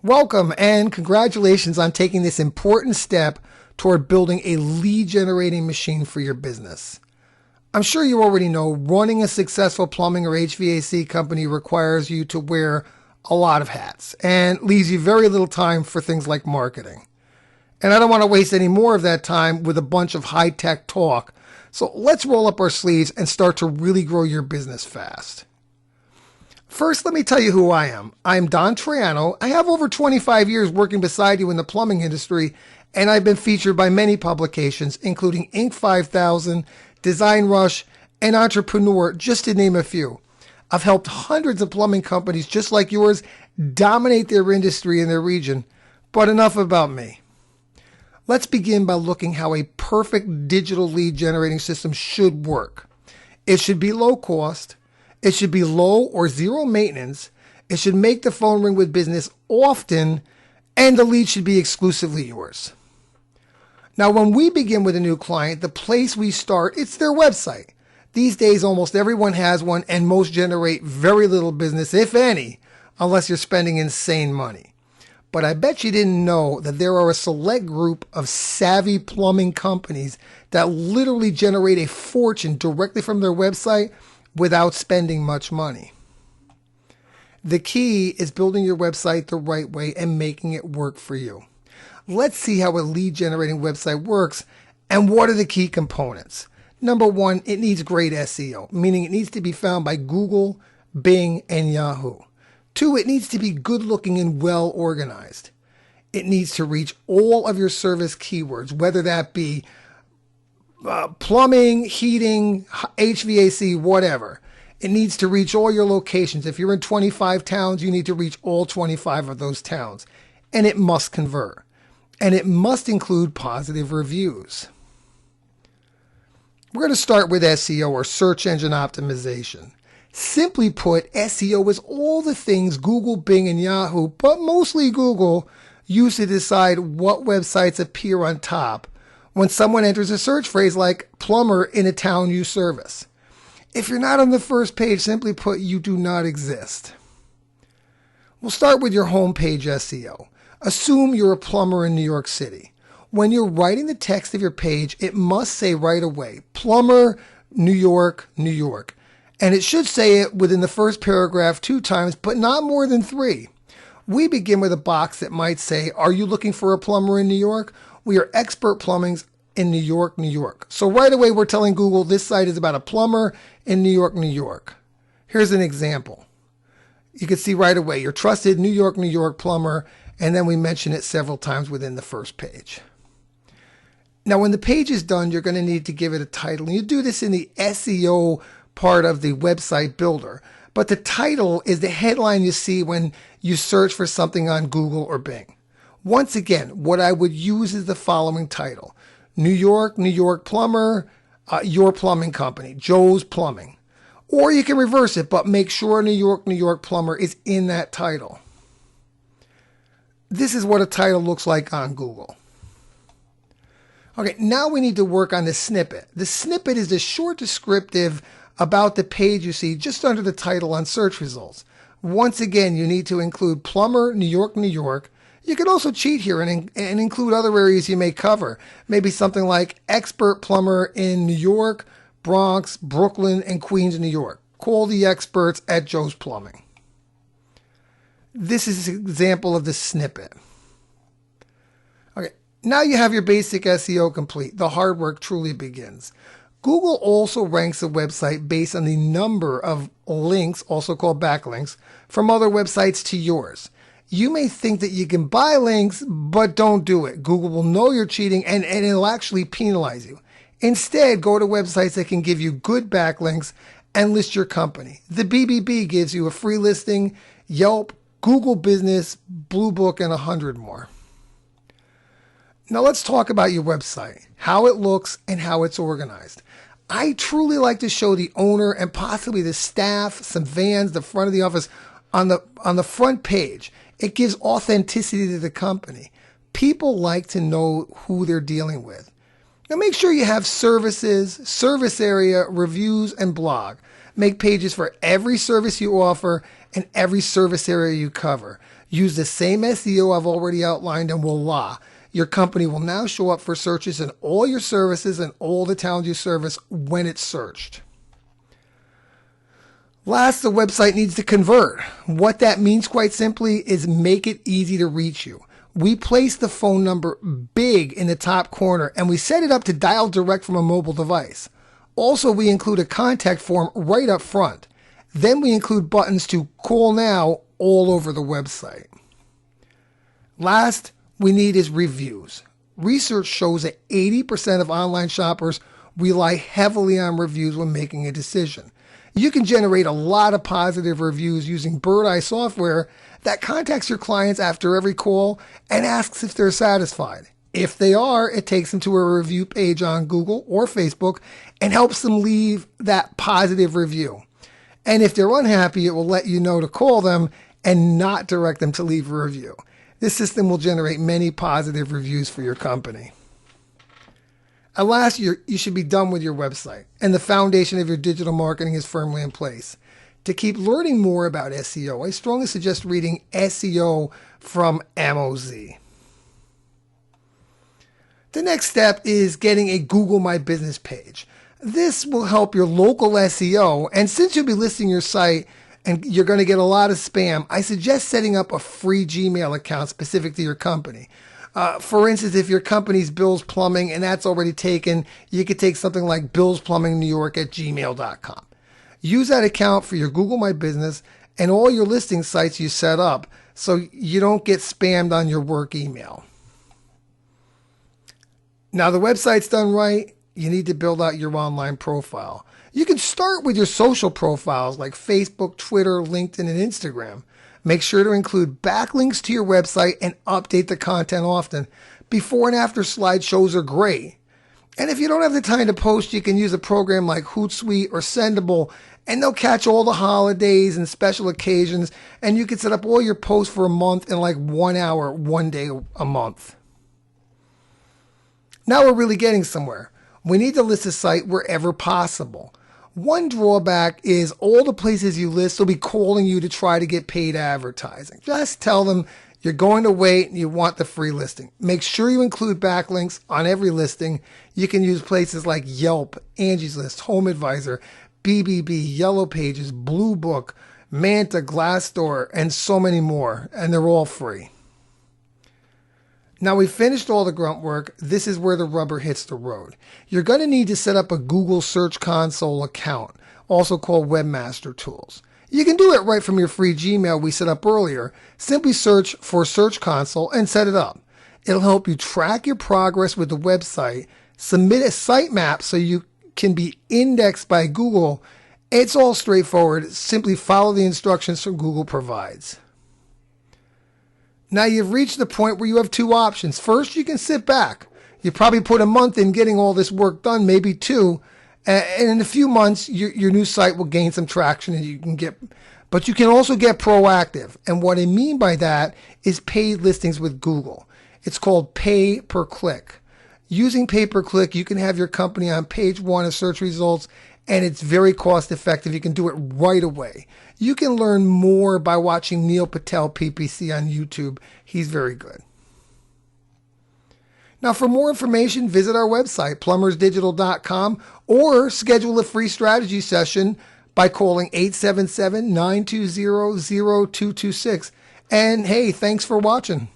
Welcome and congratulations on taking this important step toward building a lead generating machine for your business. I'm sure you already know running a successful plumbing or HVAC company requires you to wear a lot of hats and leaves you very little time for things like marketing. And I don't want to waste any more of that time with a bunch of high-tech talk. So let's roll up our sleeves and start to really grow your business fast. First, let me tell you who I am. I'm Don Triano. I have over 25 years working beside you in the plumbing industry, and I've been featured by many publications, including Inc. 5000, Design Rush, and Entrepreneur, just to name a few. I've helped hundreds of plumbing companies just like yours dominate their industry in their region. But enough about me. Let's begin by looking how a perfect digital lead generating system should work. It should be low cost. It should be low or zero maintenance. It should make the phone ring with business often, and the lead should be exclusively yours. Now, when we begin with a new client, the place we start, it's their website. These days, almost everyone has one, and most generate very little business, if any, unless you're spending insane money. But I bet you didn't know that there are a select group of savvy plumbing companies that literally generate a fortune directly from their website without spending much money. The key is building your website the right way and making it work for you. Let's see how a lead generating website works and what are the key components. Number one, it needs great SEO, meaning it needs to be found by Google, Bing, and Yahoo. Two, it needs to be good looking and well organized. It needs to reach all of your service keywords, whether that be plumbing, heating, HVAC, whatever. It needs to reach all your locations. If you're in 25 towns, you need to reach all 25 of those towns. And it must convert. And it must include positive reviews. We're going to start with SEO, or search engine optimization. Simply put, SEO is all the things Google, Bing, and Yahoo, but mostly Google, use to decide what websites appear on top when someone enters a search phrase like plumber in a town you service. If you're not on the first page, simply put, you do not exist. We'll start with your homepage SEO. Assume you're a plumber in New York City. When you're writing the text of your page, it must say right away, plumber, New York, New York. And it should say it within the first paragraph 2 times, but not more than 3. We begin with a box that might say, are you looking for a plumber in New York? We are expert plumbings in New York, New York. So right away, we're telling Google this site is about a plumber in New York, New York. Here's an example. You can see right away, your trusted New York, New York plumber, and then we mention it several times within the first page. Now, when the page is done, you're going to need to give it a title. And you do this in the SEO part of the website builder. But the title is the headline you see when you search for something on Google or Bing. Once again, what I would use is the following title. New York plumber, your plumbing company, Joe's Plumbing. Or you can reverse it, but make sure New York plumber is in that title. This is what a title looks like on Google. Okay, now we need to work on the snippet. The snippet is a short descriptive about the page you see just under the title on search results. Once again, you need to include plumber, New York, New York. You can also cheat here and include other areas you may cover. Maybe something like expert plumber in New York, Bronx, Brooklyn, and Queens, New York. Call the experts at Joe's Plumbing. This is an example of the snippet. Okay, now you have your basic SEO complete. The hard work truly begins. Google also ranks a website based on the number of links, also called backlinks, from other websites to yours. You may think that you can buy links, but don't do it. Google will know you're cheating and it'll actually penalize you. Instead, go to websites that can give you good backlinks and list your company. The BBB gives you a free listing, Yelp, Google Business, Blue Book, and 100 more. Now let's talk about your website, how it looks and how it's organized. I truly like to show the owner and possibly the staff, some vans, the front of the office on the front page. It gives authenticity to the company. People like to know who they're dealing with. Now make sure you have services, service area, reviews, and blog. Make pages for every service you offer and every service area you cover. Use the same SEO I've already outlined and voila, your company will now show up for searches in all your services and all the towns you service when it's searched. Last, the website needs to convert. What that means, quite simply, is make it easy to reach you. We place the phone number big in the top corner and we set it up to dial direct from a mobile device. Also, we include a contact form right up front. Then we include buttons to call now all over the website. Last we need is reviews. Research shows that 80% of online shoppers rely heavily on reviews when making a decision. You can generate a lot of positive reviews using Bird Eye software that contacts your clients after every call and asks if they're satisfied. If they are, it takes them to a review page on Google or Facebook and helps them leave that positive review. And if they're unhappy, it will let you know to call them and not direct them to leave a review. This system will generate many positive reviews for your company. At last, you should be done with your website, and the foundation of your digital marketing is firmly in place. To keep learning more about SEO, I strongly suggest reading SEO from MOZ. The next step is getting a Google My Business page. This will help your local SEO, and since you'll be listing your site and you're going to get a lot of spam, I suggest setting up a free Gmail account specific to your company. For instance, if your company's Bill's Plumbing and that's already taken, you could take something like billsplumbingnewyork@gmail.com. Use that account for your Google My Business and all your listing sites you set up so you don't get spammed on your work email. Now the website's done right, you need to build out your online profile. You can start with your social profiles like Facebook, Twitter, LinkedIn, and Instagram. Make sure to include backlinks to your website and update the content often. Before and after slideshows are great. And if you don't have the time to post, you can use a program like Hootsuite or Sendable, and they'll catch all the holidays and special occasions, and you can set up all your posts for a month in like 1 hour, 1 day a month. Now we're really getting somewhere. We need to list the site wherever possible. One drawback is all the places you list will be calling you to try to get paid advertising. Just tell them you're going to wait and you want the free listing. Make sure you include backlinks on every listing. You can use places like Yelp, Angie's List, Home Advisor, BBB, Yellow Pages, Blue Book, Manta, Glassdoor, and so many more, and they're all free. Now we've finished all the grunt work. This is where the rubber hits the road. You're going to need to set up a Google Search Console account, also called Webmaster Tools. You can do it right from your free Gmail we set up earlier. Simply search for Search Console and set it up. It'll help you track your progress with the website, submit a sitemap so you can be indexed by Google. It's all straightforward. Simply follow the instructions from Google provides. Now you've reached the point where you have two options. First, you can sit back. You probably put a month in getting all this work done, maybe two. And in a few months, your new site will gain some traction and but you can also get proactive. And what I mean by that is paid listings with Google. It's called pay per click. Using pay per click, you can have your company on page 1 of search results, and it's very cost effective. You can do it right away. You can learn more by watching Neil Patel PPC on YouTube. He's very good. Now, for more information, visit our website, plumbersdigital.com, or schedule a free strategy session by calling 877-920-0226. And hey, thanks for watching.